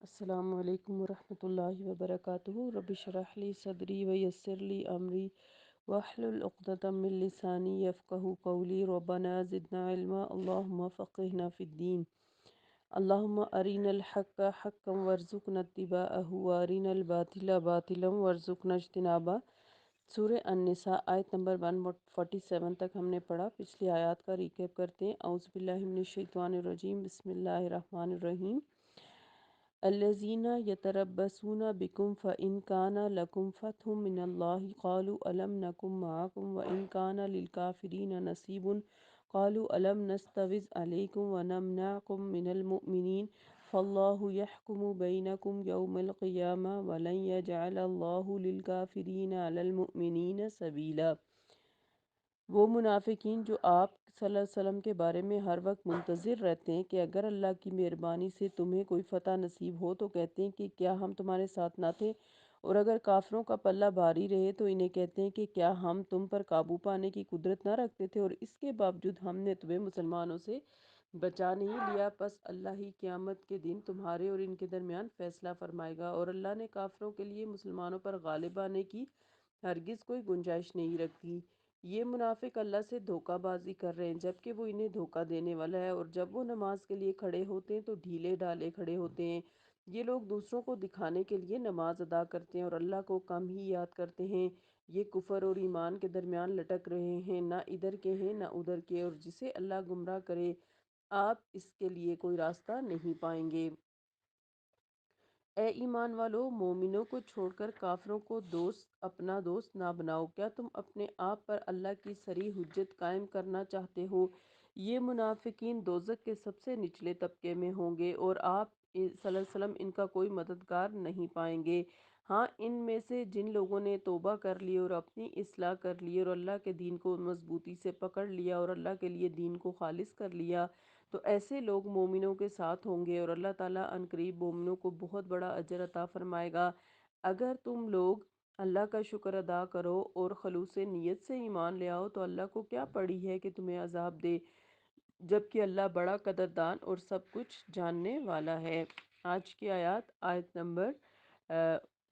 السلام علیکم ورحمۃ اللہ وبرکاتہ۔ رب اشرح لی صدری ویسر لی امری واحلل عقدۃ من لسانی یفقہوا قولی۔ ربنا زدنا علما، اللہم فقہنا فی الدین۔ اللہم ارنا الحق حقا وارزقنا اتباعہ وارنا الباطل باطلا وارزقنا اجتنابہ۔ سورہ النساء آیت نمبر 147 تک ہم نے پڑھا۔ پچھلی آیات کا ریکیپ کرتے ہیں۔ اعوذ باللہ من الشیطان الرجیم، بسم اللہ الرحمن الرحیم۔ الذین یتربصون بکم فإن کان لکم فتح من اللہ قالوا ألم نکن معکم وإن کان للکافرین نصیب قالوا ألم نستحوذ علیکم ونمنعکم من المؤمنین فاللہ یحکم بینکم یوم القیامہ ولن یجعل اللہ للکافرین علی المؤمنین سبیلا۔ وہ منافقین جو آپ صلی اللہ علیہ وسلم کے بارے میں ہر وقت منتظر رہتے ہیں کہ اگر اللہ کی مہربانی سے تمہیں کوئی فتح نصیب ہو تو کہتے ہیں کہ کیا ہم تمہارے ساتھ نہ تھے، اور اگر کافروں کا پلہ بھاری رہے تو انہیں کہتے ہیں کہ کیا ہم تم پر قابو پانے کی قدرت نہ رکھتے تھے، اور اس کے باوجود ہم نے تمہیں مسلمانوں سے بچا نہیں لیا، پس اللہ ہی قیامت کے دن تمہارے اور ان کے درمیان فیصلہ فرمائے گا، اور اللہ نے کافروں کے لیے مسلمانوں پر غالب آنے کی ہرگز کوئی گنجائش نہیں رکھی۔ یہ منافق اللہ سے دھوکہ بازی کر رہے ہیں جبکہ وہ انہیں دھوکہ دینے والا ہے، اور جب وہ نماز کے لیے کھڑے ہوتے ہیں تو ڈھیلے ڈھالے کھڑے ہوتے ہیں۔ یہ لوگ دوسروں کو دکھانے کے لیے نماز ادا کرتے ہیں اور اللہ کو کم ہی یاد کرتے ہیں۔ یہ کفر اور ایمان کے درمیان لٹک رہے ہیں، نہ ادھر کے ہیں نہ ادھر کے، اور جسے اللہ گمراہ کرے آپ اس کے لیے کوئی راستہ نہیں پائیں گے۔ اے ایمان والو، مومنوں کو چھوڑ کر کافروں کو اپنا دوست نہ بناؤ۔ کیا تم اپنے آپ پر اللہ کی صریح حجت قائم کرنا چاہتے ہو؟ یہ منافقین دوزخ کے سب سے نچلے طبقے میں ہوں گے، اور آپ صلی اللہ علیہ وسلم ان کا کوئی مددگار نہیں پائیں گے۔ ہاں، ان میں سے جن لوگوں نے توبہ کر لی اور اپنی اصلاح کر لی اور اللہ کے دین کو مضبوطی سے پکڑ لیا اور اللہ کے لیے دین کو خالص کر لیا، تو ایسے لوگ مومنوں کے ساتھ ہوں گے، اور اللہ تعالیٰ عنقریب مومنوں کو بہت بڑا اجر عطا فرمائے گا۔ اگر تم لوگ اللہ کا شکر ادا کرو اور خلوص نیت سے ایمان لے آؤ تو اللہ کو کیا پڑی ہے کہ تمہیں عذاب دے، جبکہ اللہ بڑا قدردان اور سب کچھ جاننے والا ہے۔ آج کی آیت نمبر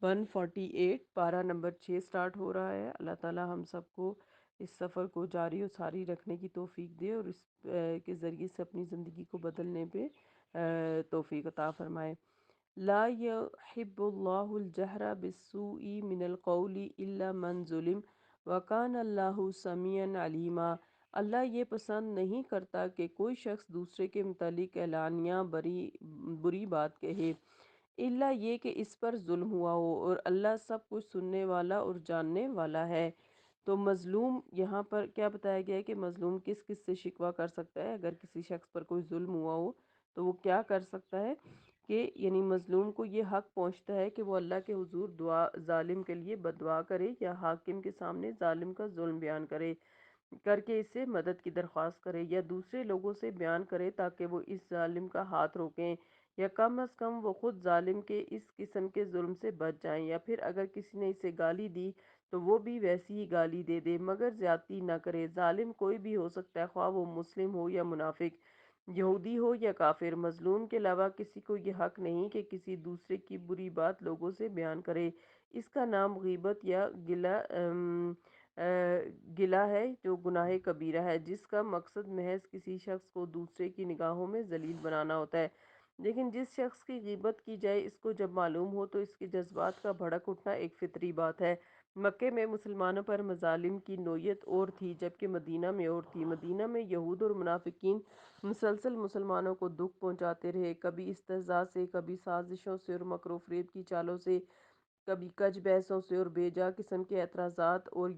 148، پارہ نمبر 6 سٹارٹ ہو رہا ہے۔ اللہ تعالیٰ ہم سب کو اس سفر کو جاری و ساری رکھنے کی توفیق دے، اور اس کے ذریعے سے اپنی زندگی کو بدلنے پہ توفیق عطا فرمائے۔ لا يحب اللہ الجہر بالسوء من القول الا من ظلم وکان اللہ سمیعا علیما۔ اللہ یہ پسند نہیں کرتا کہ کوئی شخص دوسرے کے متعلق اعلانیہ بری بات کہے، الا یہ کہ اس پر ظلم ہوا ہو، اور اللہ سب کچھ سننے والا اور جاننے والا ہے۔ تو مظلوم یہاں پر کیا بتایا گیا ہے کہ مظلوم کس کس سے شکوہ کر سکتا ہے؟ اگر کسی شخص پر کوئی ظلم ہوا ہو تو وہ کیا کر سکتا ہے کہ یعنی مظلوم کو یہ حق پہنچتا ہے کہ وہ اللہ کے حضور ظالم کے لیے بددعا کرے، یا حاکم کے سامنے ظالم کا ظلم بیان کرے کر کے اس سے مدد کی درخواست کرے، یا دوسرے لوگوں سے بیان کرے تاکہ وہ اس ظالم کا ہاتھ روکیں، یا کم از کم وہ خود ظالم کے اس قسم کے ظلم سے بچ جائیں، یا پھر اگر کسی نے اسے گالی دی تو وہ بھی ویسی ہی گالی دے دے مگر زیادتی نہ کرے۔ ظالم کوئی بھی ہو سکتا ہے، خواہ وہ مسلم ہو یا منافق، یہودی ہو یا کافر۔ مظلوم کے علاوہ کسی کو یہ حق نہیں کہ کسی دوسرے کی بری بات لوگوں سے بیان کرے۔ اس کا نام غیبت یا گلہ ہے، جو گناہ کبیرہ ہے، جس کا مقصد محض کسی شخص کو دوسرے کی نگاہوں میں ذلیل بنانا ہوتا ہے۔ لیکن جس شخص کی غیبت کی جائے، اس کو جب معلوم ہو تو اس کے جذبات کا بھڑک اٹھنا ایک فطری بات ہے۔ مکے میں مسلمانوں پر مظالم کی نوعیت اور تھی جبکہ مدینہ میں اور تھی۔ مدینہ میں یہود اور منافقین مسلسل مسلمانوں کو دکھ پہنچاتے رہے، کبھی استہزاء سے، کبھی سازشوں سے اور مکر و فریب کی چالوں سے، کبھی کج بحثوں سے اور بے جا قسم کے اعتراضات اور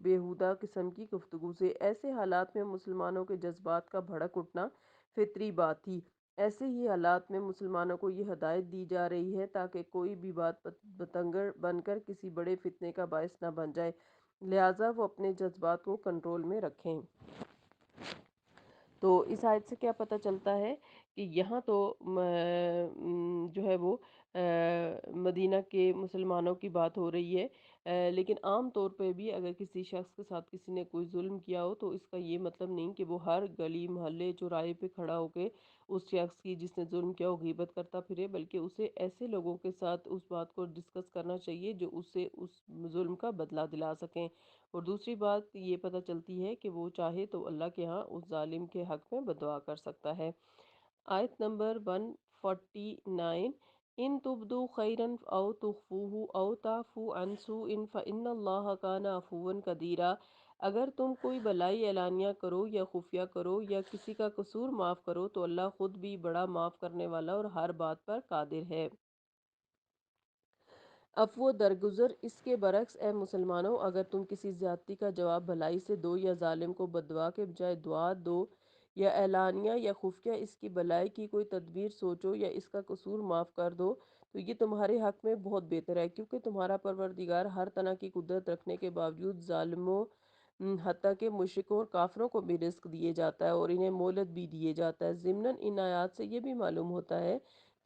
بیہودہ قسم کی گفتگو سے۔ ایسے حالات میں مسلمانوں کے جذبات کا بھڑک اٹھنا فطری بات تھی۔ ایسے ہی حالات میں مسلمانوں کو یہ ہدایت دی جا رہی ہے تاکہ کوئی بھی بات بتنگڑ بن کر کسی بڑے فتنے کا باعث نہ بن جائے، لہٰذا وہ اپنے جذبات کو کنٹرول میں رکھیں۔ تو اس آیت سے کیا پتہ چلتا ہے کہ یہاں تو جو ہے وہ مدینہ کے مسلمانوں کی بات ہو رہی ہے، لیکن عام طور پہ بھی اگر کسی شخص کے ساتھ کسی نے کوئی ظلم کیا ہو تو اس کا یہ مطلب نہیں کہ وہ ہر گلی محلے چوراہے پہ کھڑا ہو کے اس شخص کی جس نے ظلم کیا ہو غیبت کرتا پھرے، بلکہ اسے ایسے لوگوں کے ساتھ اس بات کو ڈسکس کرنا چاہیے جو اسے اس ظلم کا بدلہ دلا سکیں۔ اور دوسری بات یہ پتہ چلتی ہے کہ وہ چاہے تو اللہ کے ہاں اس ظالم کے حق میں بددعا کر سکتا ہے۔ آیت نمبر 149، ان تبدو خیرن او تخفوہ او تعفو عن سوء فإن اللہ کان عفوا قدیرا، اگر تم کوئی بلائی اعلانیہ کرو یا خفیہ کرو یا کسی کا قصور معاف کرو تو اللہ خود بھی بڑا معاف کرنے والا اور ہر بات پر قادر ہے۔ عفو درگزر، اس کے برعکس اے مسلمانوں، اگر تم کسی زیادتی کا جواب بھلائی سے دو یا ظالم کو بددعا کے بجائے دعا دو یا اعلانیہ یا خفیہ اس کی بھلائی کی کوئی تدبیر سوچو یا اس کا قصور معاف کر دو تو یہ تمہارے حق میں بہت بہتر ہے، کیونکہ تمہارا پروردگار ہر طرح کی قدرت رکھنے کے باوجود ظالموں حتیٰ کہ مشرکوں اور کافروں کو بھی رزق دیے جاتا ہے اور انہیں مہلت بھی دیے جاتا ہے۔ ضمناً ان آیات سے یہ بھی معلوم ہوتا ہے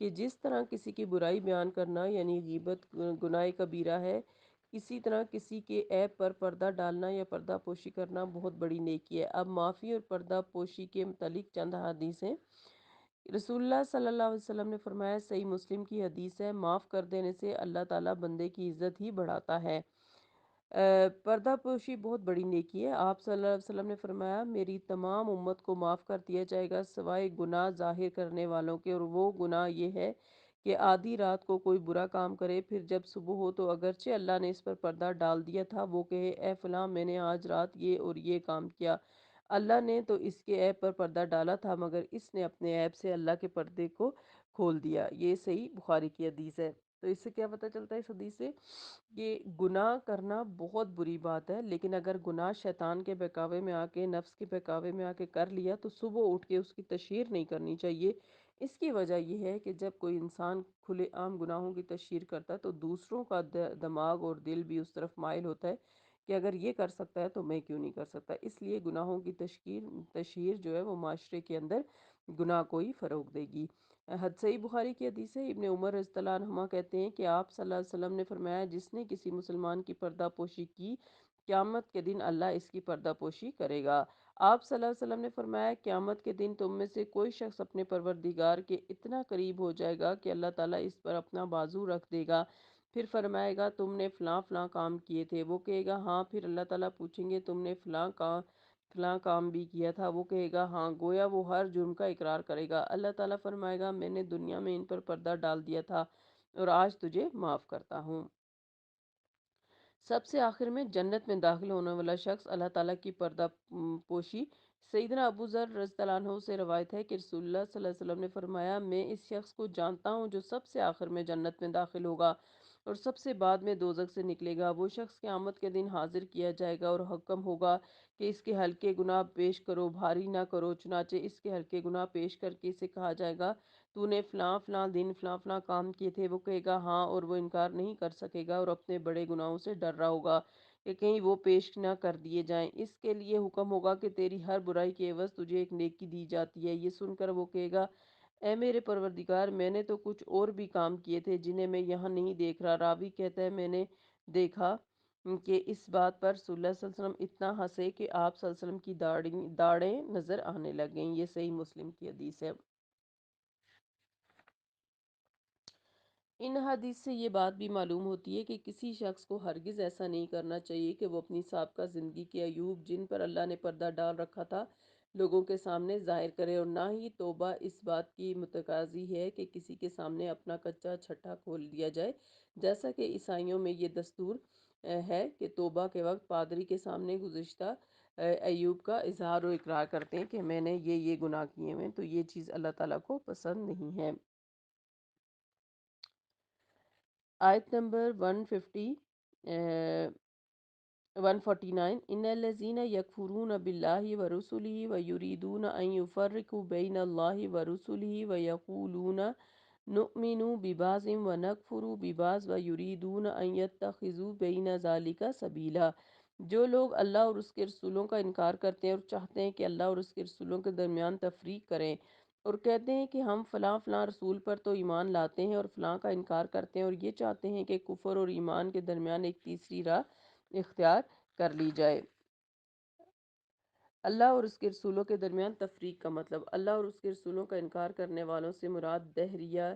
کہ جس طرح کسی کی برائی بیان کرنا یعنی غیبت گناہ کبیرہ ہے، اسی طرح کسی کے عیب پر پردہ ڈالنا یا پردہ پوشی کرنا بہت بڑی نیکی ہے۔ اب معافی اور پردہ پوشی کے متعلق چند حدیثیں۔ رسول اللہ صلی اللہ علیہ وسلم نے فرمایا، صحیح مسلم کی حدیث ہے، معاف کر دینے سے اللہ تعالیٰ بندے کی عزت ہی بڑھاتا ہے۔ پردہ پوشی بہت بڑی نیکی ہے۔ آپ صلی اللہ علیہ وسلم نے فرمایا، میری تمام امت کو معاف کر دیا جائے گا سوائے گناہ ظاہر کرنے والوں کے، اور وہ گناہ یہ ہے کہ آدھی رات کو کوئی برا کام کرے، پھر جب صبح ہو تو اگرچہ اللہ نے اس پر پردہ ڈال دیا تھا وہ کہے، اے فلاں میں نے آج رات یہ اور یہ کام کیا، اللہ نے تو اس کے عیب پر پردہ ڈالا تھا مگر اس نے اپنے عیب سے اللہ کے پردے کو کھول دیا۔ یہ صحیح بخاری کی حدیث ہے۔ تو اس سے کیا پتہ چلتا ہے اس حدیث سے کہ گناہ کرنا بہت بری بات ہے، لیکن اگر گناہ شیطان کے بہکاوے میں آ کے نفس کے بہکاوے میں آ کے کر لیا تو صبح اٹھ کے اس کی تشہیر نہیں کرنی چاہیے۔ اس کی وجہ یہ ہے کہ جب کوئی انسان کھلے عام گناہوں کی تشہیر کرتا ہے تو دوسروں کا دماغ اور دل بھی اس طرف مائل ہوتا ہے کہ اگر یہ کر سکتا ہے تو میں کیوں نہیں کر سکتا۔ اس لیے گناہوں کی تشہیر جو ہے وہ معاشرے کے اندر گناہ کو ہی فروغ دے گی۔ صحیح بخاری کی حدیث ہے، ابن عمر رضی اللہ عنہما کہتے ہیں کہ آپ صلی اللہ علیہ وسلم نے فرمایا، جس نے کسی مسلمان کی پردہ پوشی کی قیامت کے دن اللہ اس کی پردہ پوشی کرے گا۔ آپ صلی اللہ علیہ وسلم نے فرمایا، قیامت کے دن تم میں سے کوئی شخص اپنے پروردگار کے اتنا قریب ہو جائے گا کہ اللہ تعالیٰ اس پر اپنا بازو رکھ دے گا، پھر فرمائے گا تم نے فلاں فلاں کام کیے تھے، وہ کہے گا ہاں، پھر اللہ تعالیٰ پوچھیں گے تم نے فلاں کام بھی کیا تھا، وہ کہے گا ہاں، گویا وہ ہر جرم کا اقرار کرے گا۔ اللہ تعالیٰ فرمائے گا میں نے دنیا میں ان پر پردہ ڈال دیا تھا اور آج تجھے معاف کرتا ہوں۔ سب سے آخر میں جنت میں داخل ہونے والا شخص اللہ تعالیٰ کی پردہ پوشی۔ سیدنا ابو ذر رضی اللہ عنہ سے روایت ہے کہ رسول اللہ صلی اللہ علیہ وسلم نے فرمایا، میں اس شخص کو جانتا ہوں جو سب سے آخر میں جنت میں داخل ہوگا اور سب سے بعد میں دوزخ سے نکلے گا۔ وہ شخص قیامت کے دن حاضر کیا جائے گا اور حکم ہوگا کہ اس کے ہلکے گناہ پیش کرو، بھاری نہ کرو، چنانچہ اس کے ہلکے گناہ پیش کر کے اسے کہا جائے گا تو نے فلاں فلاں دن فلاں فلاں کام کیے تھے، وہ کہے گا ہاں، اور وہ انکار نہیں کر سکے گا اور اپنے بڑے گناہوں سے ڈر رہا ہوگا کہ کہیں وہ پیش نہ کر دیے جائیں۔ اس کے لیے حکم ہوگا کہ تیری ہر برائی کے عوض تجھے ایک نیکی دی جاتی ہے۔ یہ سن کر وہ کہے گا، اے میرے پروردگار، میں نے تو کچھ اور بھی کام کیے تھے جنہیں میں یہاں نہیں دیکھ رہا۔ راوی کہتا ہے میں نے دیکھا کہ اس بات پر رسول اللہ صلی اللہ علیہ وسلم اتنا ہنسے کہ آپ صلی اللہ علیہ وسلم کی داڑیں نظر آنے لگ گئیں۔ یہ صحیح مسلم کی حدیث ہے۔ ان حدیث سے یہ بات بھی معلوم ہوتی ہے کہ کسی شخص کو ہرگز ایسا نہیں کرنا چاہیے کہ وہ اپنی سابقہ زندگی کے عیوب جن پر اللہ نے پردہ ڈال رکھا تھا لوگوں کے سامنے ظاہر کرے، اور نہ ہی توبہ اس بات کی متقاضی ہے کہ کسی کے سامنے اپنا کچا چھٹا کھول دیا جائے، جیسا کہ عیسائیوں میں یہ دستور ہے کہ توبہ کے وقت پادری کے سامنے گزشتہ ایوب کا اظہار و اقرار کرتے ہیں کہ میں نے یہ گناہ کیے ہیں، تو یہ چیز اللہ تعالیٰ کو پسند نہیں ہے۔ آیت نمبر 149، ان الذین یکفرون باللہ ورسلہ ویریدون ان یفرقوا بین اللہ ورسلہ ویقولون نؤمن ببعض ونکفر ببعض ویریدون ان یتخذوا بین ذلک سبیلا۔ جو لوگ اللہ اور اس کے رسولوں کا انکار کرتے ہیں اور چاہتے ہیں کہ اللہ اور اس کے رسولوں کے درمیان تفریق کریں، اور کہتے ہیں کہ ہم فلاں فلاں رسول پر تو ایمان لاتے ہیں اور فلاں کا انکار کرتے ہیں، اور یہ چاہتے ہیں کہ کفر اور ایمان کے درمیان ایک تیسری راہ اختیار کر لی جائے۔ اللہ اور اس کے رسولوں کے درمیان تفریق کا مطلب، اللہ اور اس کے رسولوں کا انکار کرنے والوں سے مراد دہریہ،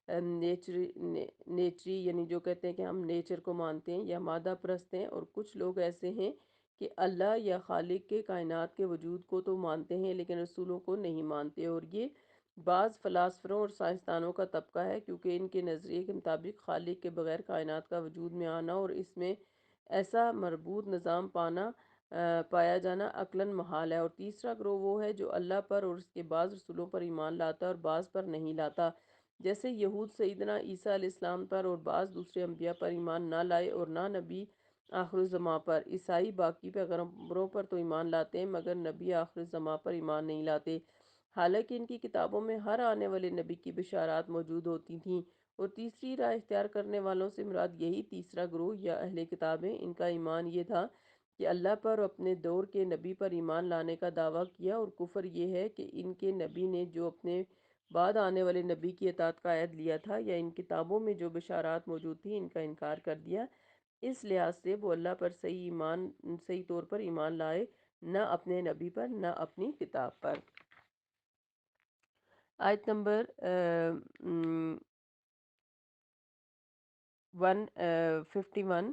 نیچری یعنی جو کہتے ہیں کہ ہم نیچر کو مانتے ہیں، یا مادہ پرست ہیں، اور کچھ لوگ ایسے ہیں کہ اللہ یا خالق کے کائنات کے وجود کو تو مانتے ہیں لیکن رسولوں کو نہیں مانتے، اور یہ بعض فلاسفروں اور سائنسدانوں کا طبقہ ہے، کیونکہ ان کے نظریے کے مطابق خالق کے بغیر کائنات کا وجود میں آنا اور اس میں ایسا مربوط نظام پایا جانا عقلاً محال ہے۔ اور تیسرا گروہ وہ ہے جو اللہ پر اور اس کے بعض رسولوں پر ایمان لاتا ہے اور بعض پر نہیں لاتا، جیسے یہود سیدنا عیسیٰ علیہ السلام پر اور بعض دوسرے انبیاء پر ایمان نہ لائے اور نہ نبی آخر الزماں پر۔ عیسائی باقی پیغمبروں پر تو ایمان لاتے ہیں مگر نبی آخر الزماں پر ایمان نہیں لاتے، حالانکہ ان کی کتابوں میں ہر آنے والے نبی کی بشارات موجود ہوتی تھیں۔ اور تیسری راہ اختیار کرنے والوں سے مراد یہی تیسرا گروہ یا اہل کتاب ہیں۔ ان کا ایمان یہ تھا کہ اللہ پر اور اپنے دور کے نبی پر ایمان لانے کا دعویٰ کیا، اور کفر یہ ہے کہ ان کے نبی نے جو اپنے بعد آنے والے نبی کی اطاعت کا عہد لیا تھا یا ان کتابوں میں جو بشارات موجود تھیں ان کا انکار کر دیا۔ اس لحاظ سے وہ اللہ پر صحیح طور پر ایمان لائے، نہ اپنے نبی پر نہ اپنی کتاب پر۔ آیت نمبر 151،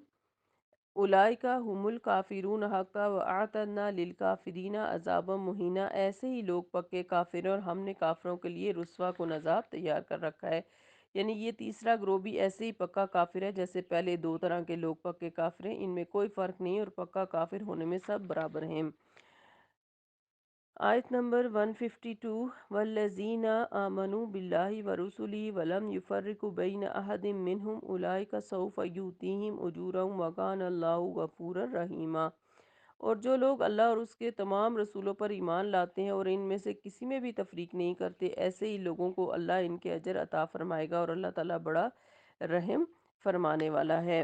اولئک هم الکافرون حقا واعتدنا للکافرین عذابا مہینا، ایسے ہی لوگ پکے کافر ہیں اور ہم نے کافروں کے لیے رسوا کن عذاب تیار کر رکھا ہے۔ یعنی یہ تیسرا گروہ بھی ایسے ہی پکا کافر ہے جیسے پہلے دو طرح کے لوگ پکے کافر ہیں، ان میں کوئی فرق نہیں اور پکا کافر ہونے میں سب برابر ہیں۔ آیت نمبر 152، والذین آمنوا باللہ ورسلہ ولم یفرقوا بین احد منہم اولئک سوف یؤتیہم اجورہم وکان اللہ غفورا رحیما، اور جو لوگ اللہ اور اس کے تمام رسولوں پر ایمان لاتے ہیں اور ان میں سے کسی میں بھی تفریق نہیں کرتے، ایسے ہی لوگوں کو اللہ ان کے اجر عطا فرمائے گا، اور اللہ تعالیٰ بڑا رحم فرمانے والا ہے۔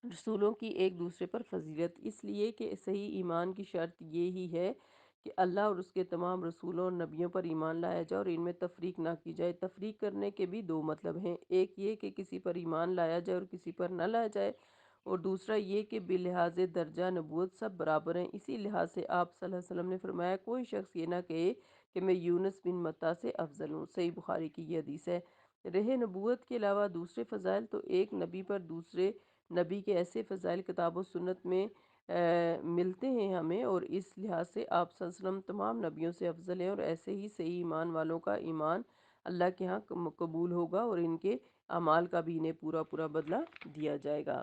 رسولوں کی ایک دوسرے پر فضیلت، اس لیے کہ صحیح ایمان کی شرط یہی ہے کہ اللہ اور اس کے تمام رسولوں اور نبیوں پر ایمان لایا جائے اور ان میں تفریق نہ کی جائے۔ تفریق کرنے کے بھی دو مطلب ہیں، ایک یہ کہ کسی پر ایمان لایا جائے اور کسی پر نہ لایا جائے، اور دوسرا یہ کہ بلحاظ درجہ نبوت سب برابر ہیں۔ اسی لحاظ سے آپ صلی اللہ علیہ وسلم نے فرمایا کوئی شخص یہ نہ کہے کہ میں یونس بن متی سے افضل ہوں، صحیح بخاری کی یہ حدیث ہے۔ رہ نبوت کے علاوہ دوسرے فضائل تو ایک نبی پر دوسرے نبی کے ایسے فضائل کتاب و سنت میں ملتے ہیں ہمیں، اور اس لحاظ سے آپ صلی اللہ علیہ وسلم تمام نبیوں سے افضل ہیں، اور ایسے ہی صحیح ایمان والوں کا ایمان اللہ کے ہاں قبول ہوگا اور ان کے اعمال کا بھی انہیں پورا پورا بدلہ دیا جائے گا۔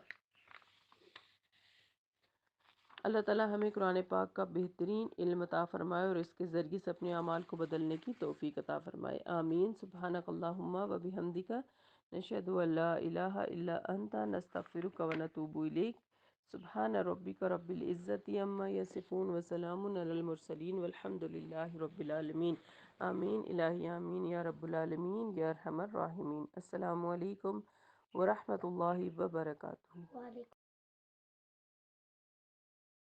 اللہ تعالیٰ ہمیں قرآن پاک کا بہترین علم عطا فرمائے اور اس کے ذریعے سے اپنے اعمال کو بدلنے کی توفیق عطا فرمائے، آمین۔ سبحانک اللہم و بحمدک، نشہد ان لا الہ الا انت، نستغفرک و نتوب الیک۔ سبحان ربک رب العزت عما یصفون وسلام علی المرسلین والحمد للہ رب العالمین، آمین الہی آمین یا رب العالمین یا ارحم الراحمین۔ السلام علیکم ورحمۃ اللہ وبرکاتہ۔